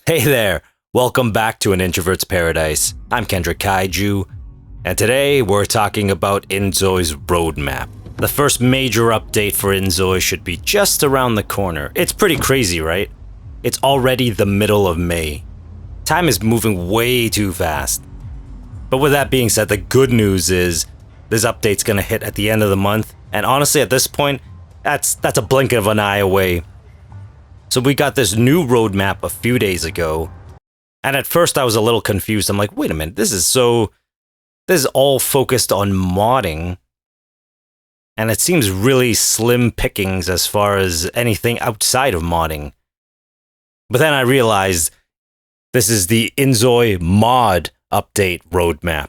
Hey there, welcome back to An Introvert's Paradise. I'm Kendrick Kaiju, and today we're talking about inZOI's roadmap. The first major update for inZOI should be just around the corner. It's pretty crazy, right? It's already the middle of May. Time is moving way too fast. But with that being said, the good news is this update's gonna hit at the end of the month, and honestly at this point, that's a blink of an eye away. So we got this new roadmap a few days ago, and at first I was a little confused. I'm like, wait a minute, this is all focused on modding, and it seems really slim pickings as far as anything outside of modding. But then I realized this is the inZOI mod update roadmap.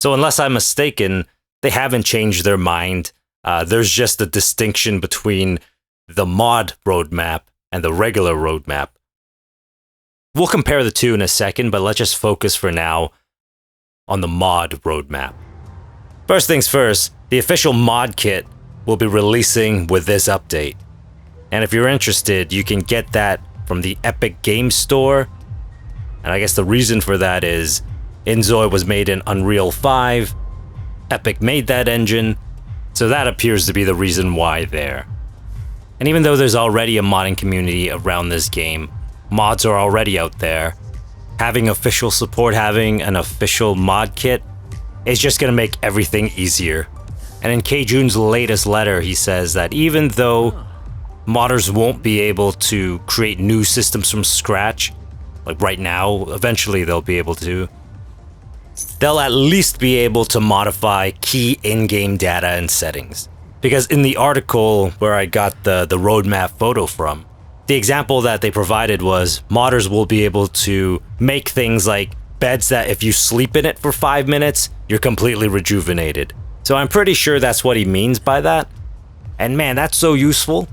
So unless I'm mistaken, they haven't changed their mind. There's just a distinction between the mod roadmap and the regular roadmap. We'll compare the two in a second, but let's just focus for now on the mod roadmap. First things first, the official mod kit will be releasing with this update. And if you're interested, you can get that from the Epic Games Store. And I guess the reason for that is inZOI was made in Unreal 5. Epic made that engine, so that appears to be the reason why there. And even though there's already a modding community around this game, mods are already out there. Having official support, having an official mod kit is just going to make everything easier. And in Kjun's latest letter, he says that even though modders won't be able to create new systems from scratch, like right now, eventually they'll be able to, they'll at least be able to modify key in-game data and settings. Because in the article where I got the roadmap photo from, the example that they provided was modders will be able to make things like beds that if you sleep in it for 5 minutes, you're completely rejuvenated. So I'm pretty sure that's what he means by that. And man, that's so useful.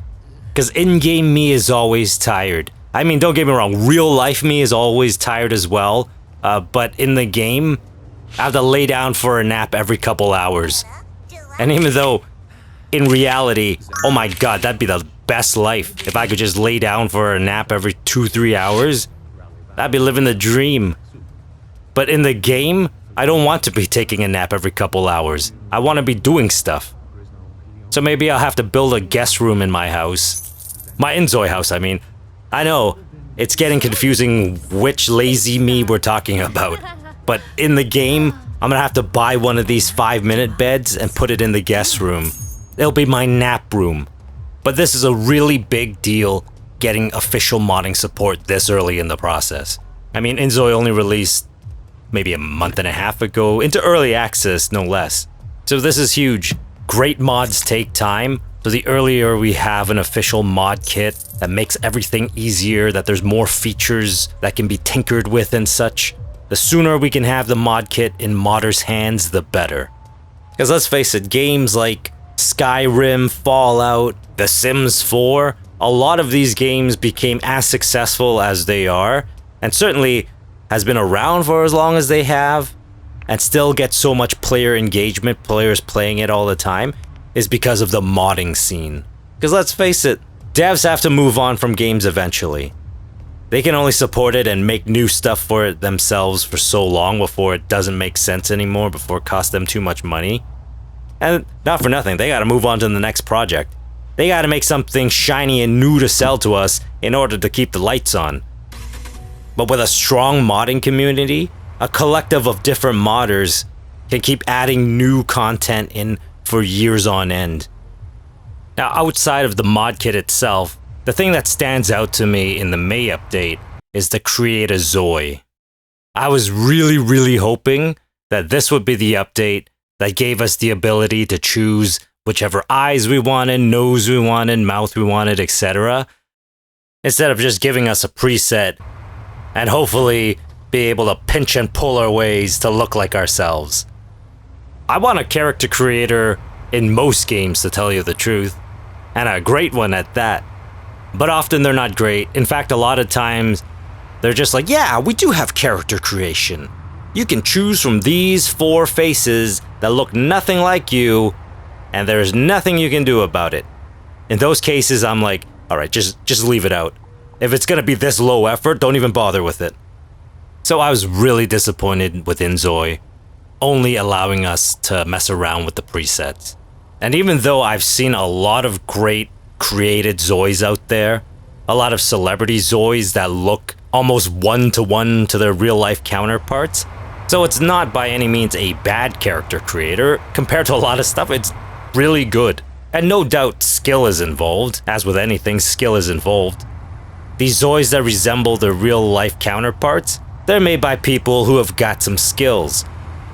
Because in-game me is always tired. I mean, don't get me wrong, real life me is always tired as well. But in the game, I have to lay down for a nap every couple hours. And even though in reality, oh my god, that'd be the best life. If I could just lay down for a nap every 2-3 hours, I'd be living the dream. But in the game, I don't want to be taking a nap every couple hours. I want to be doing stuff. So maybe I'll have to build a guest room in my house. My inZOI house, I mean. I know, it's getting confusing which lazy me we're talking about. But in the game, I'm gonna have to buy one of these 5-minute beds and put it in the guest room. It'll be my nap room. But this is a really big deal getting official modding support this early in the process. I mean, inZOI only released maybe a month and a half ago into early access, no less. So this is huge. Great mods take time. So the earlier we have an official mod kit that makes everything easier, that there's more features that can be tinkered with and such, the sooner we can have the mod kit in modders' hands, the better. Because let's face it, games like Skyrim, Fallout, The Sims 4, a lot of these games became as successful as they are, and certainly has been around for as long as they have, and still get so much player engagement, players playing it all the time, is because of the modding scene. Because let's face it, devs have to move on from games eventually. They can only support it and make new stuff for it themselves for so long before it doesn't make sense anymore, before it costs them too much money. And not for nothing, they gotta move on to the next project. They gotta make something shiny and new to sell to us in order to keep the lights on. But with a strong modding community, a collective of different modders can keep adding new content in for years on end. Now, outside of the mod kit itself, the thing that stands out to me in the May update is the Create a ZOI. I was really hoping that this would be the update that gave us the ability to choose whichever eyes we wanted, nose we wanted, mouth we wanted, etc. Instead of just giving us a preset and hopefully be able to pinch and pull our ways to look like ourselves. I want a character creator in most games, to tell you the truth, and a great one at that. But often they're not great. In fact, a lot of times they're just like, yeah, we do have character creation. You can choose from these 4 faces that look nothing like you, and there's nothing you can do about it. In those cases, I'm like, all right, just leave it out. If it's gonna be this low effort, don't even bother with it. So I was really disappointed with Inzoi only allowing us to mess around with the presets. And even though I've seen a lot of great created Zois out there, a lot of celebrity Zois that look almost one-to-one to their real-life counterparts, so it's not by any means a bad character creator. Compared to a lot of stuff, it's really good. And no doubt skill is involved. As with anything, skill is involved. These Zois that resemble their real-life counterparts, they're made by people who have got some skills.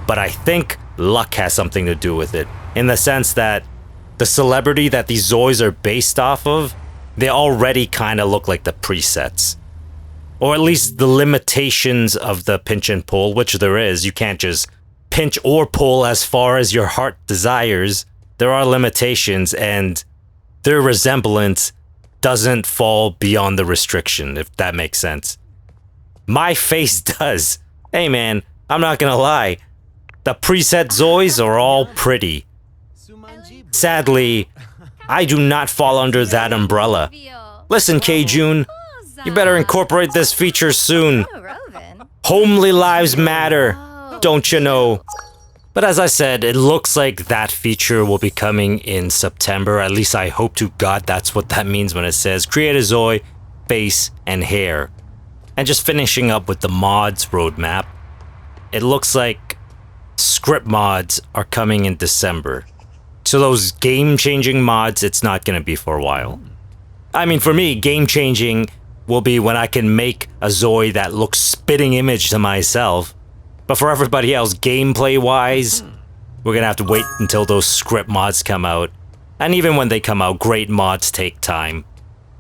But I think luck has something to do with it, in the sense that the celebrity that these Zois are based off of, they already kind of look like the presets. Or at least the limitations of the pinch and pull, which there is. You can't just pinch or pull as far as your heart desires. There are limitations, and their resemblance doesn't fall beyond the restriction, if that makes sense. My face does. Hey man, I'm not gonna lie. The preset Zois are all pretty. Sadly, I do not fall under that umbrella. Listen, K-Jun, you better incorporate this feature soon. Homely lives matter, don't you know? But as I said, it looks like that feature will be coming in September. At least I hope to God that's what that means when it says create a Zoi, face, and hair. And just finishing up with the mods roadmap, it looks like script mods are coming in December. So those game-changing mods, it's not going to be for a while. I mean, for me, game-changing will be when I can make a Zoi that looks spitting image to myself. But for everybody else, gameplay-wise, we're going to have to wait until those script mods come out. And even when they come out, great mods take time.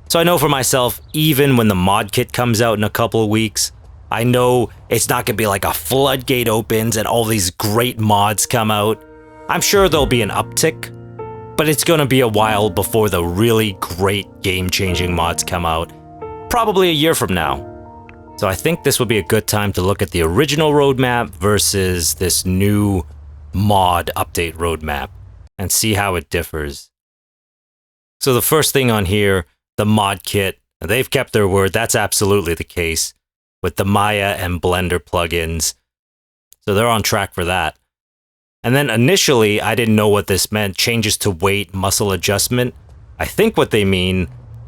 So I know for myself, even when the mod kit comes out in a couple of weeks, I know it's not going to be like a floodgate opens and all these great mods come out. I'm sure there'll be an uptick, but it's going to be a while before the really great game-changing mods come out. Probably a year from now. So I think this would be a good time to look at the original roadmap versus this new mod update roadmap and see how it differs. So the first thing on here, the mod kit, they've kept their word. That's absolutely the case with the Maya and Blender plugins. So they're on track for that. And then initially, I didn't know what this meant. Changes to weight, muscle adjustment. I think what they mean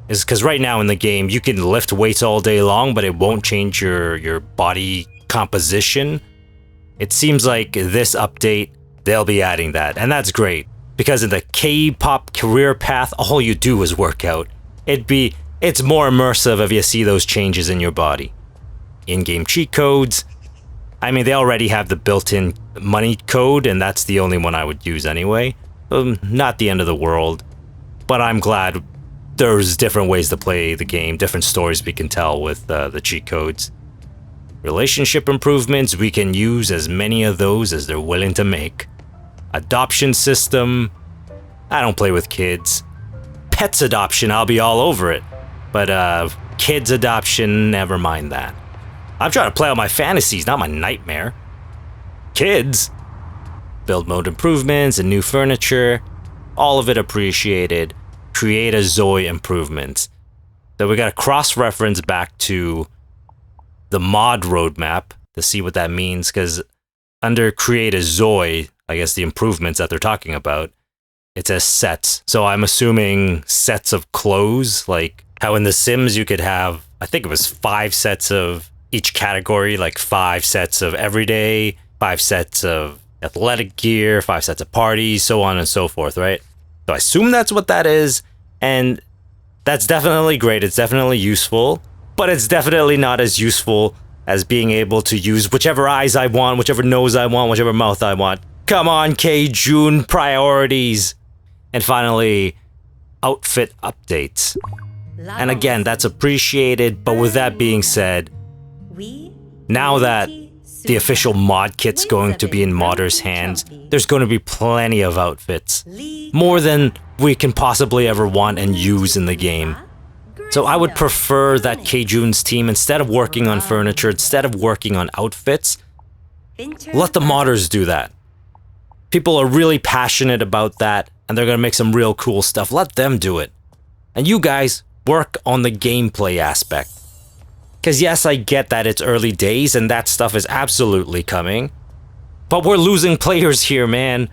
is because right now in the game, you can lift weights all day long, but it won't change your body composition. It seems like this update, they'll be adding that. And that's great. Because in the K-pop career path, all you do is work out. It's more immersive if you see those changes in your body. In-game cheat codes. I mean, they already have the built-in money code, and that's the only one I would use anyway. Not the end of the world. But I'm glad there's different ways to play the game, different stories we can tell with the cheat codes. Relationship improvements, we can use as many of those as they're willing to make. Adoption system, I don't play with kids. Pets adoption, I'll be all over it. But kids adoption, never mind that. I'm trying to play out my fantasies, not my nightmare. Kids. Build mode improvements and new furniture. All of it appreciated. Create a Zoi improvements. So we got to cross-reference back to the mod roadmap to see what that means, because under create a Zoi, I guess the improvements that they're talking about, it says sets. So I'm assuming sets of clothes, like how in The Sims you could have, I think it was 5 sets of each category, like 5 sets of everyday, 5 sets of athletic gear, 5 sets of parties, so on and so forth, right? So I assume that's what that is, and that's definitely great. It's definitely useful, but it's definitely not as useful as being able to use whichever eyes I want, whichever nose I want, whichever mouth I want. Come on, K-Jun, priorities. And finally, outfit updates. And again, that's appreciated, but with that being said, now that the official mod kit's going to be in modders' hands, there's going to be plenty of outfits. More than we can possibly ever want and use in the game. So I would prefer that K-Jun's team, instead of working on furniture, instead of working on outfits, let the modders do that. People are really passionate about that, and they're going to make some real cool stuff. Let them do it. And you guys, work on the gameplay aspect. Because yes, I get that it's early days and that stuff is absolutely coming. But we're losing players here, man.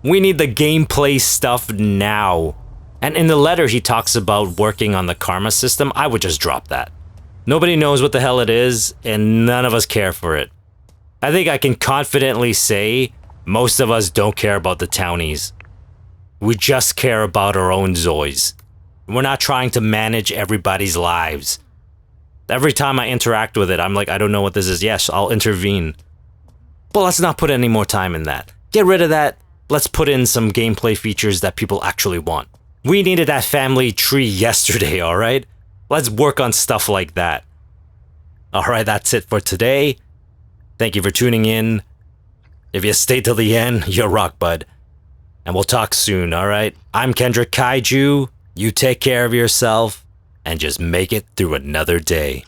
We need the gameplay stuff now. And in the letter, he talks about working on the karma system. I would just drop that. Nobody knows what the hell it is, and none of us care for it. I think I can confidently say most of us don't care about the townies. We just care about our own Zois. We're not trying to manage everybody's lives. Every time I interact with it, I'm like, I don't know what this is. Yes, I'll intervene. But let's not put any more time in that. Get rid of that. Let's put in some gameplay features that people actually want. We needed that family tree yesterday, alright? Let's work on stuff like that. Alright, that's it for today. Thank you for tuning in. If you stay till the end, you're rock, bud. And we'll talk soon, alright? I'm Kendrick Kaiju. You take care of yourself and just make it through another day.